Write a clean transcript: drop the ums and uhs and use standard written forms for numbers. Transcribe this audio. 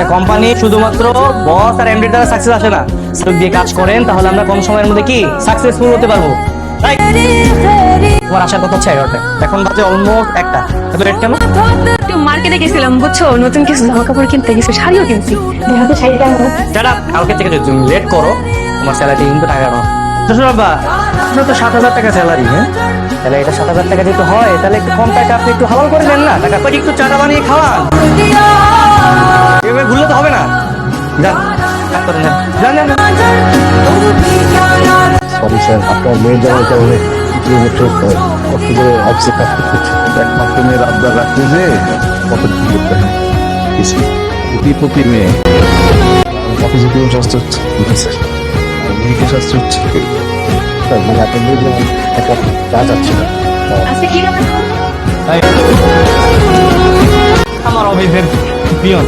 একটা কোম্পানি শুধুমাত্র বস আর এমডি দ্বারা সাকসেস আসে না, সেলফ দিয়ে কাজ করেন তাহলে আমরা কম সময়ের মধ্যে কি সাকসেসফুল হতে পারবো। তোমার আসার কথা হচ্ছে 11টা, এখন বাজে অলমোস্ট 1টা। এত লেট কেন? একটু মার্কেটে গেছিলাম বুঝছো, নতুন কিছু জামা কাপড় কিনতে গেছি, শাড়িও কিনছি। দেখাতে শাড়ি কেমন? যারা কালকে থেকে যদি তুমি লেট করো তোমার স্যালারি কিন্তু টাকা না। শ্বশুর বাবা, আপনার তো 7,000 টাকা স্যালারি, হ্যাঁ? তাহলে এটা 7,000 টাকা যেহেতু হয় তাহলে একটু কম টাকা আপনি একটু হালাল করে দেন না, টাকা করে একটু চাটা বানিয়ে খাওয়ান। এভাবে ভুললে তো হবে না। যান কাজ করেন, যান যান যান। সরি স্যার, আপনার মেয়ের যাওয়ার কারণে কষ্ট করে অফিসে কাজ করতে হচ্ছে। একমাত্র মেয়ের আবদার রাখতে যে কত কি করতে হয়, কোটি মেয়ে অফিসে কেউ স্বাস্থ্য হচ্ছে স্যার, আর মেয়েকে স্বাস্থ্য হচ্ছে স্যার, মানে আপনার মেয়ের যেমন একটা কাজ আছে না। আজকে কি রান্না করবো? আমার অফিসের পিয়ন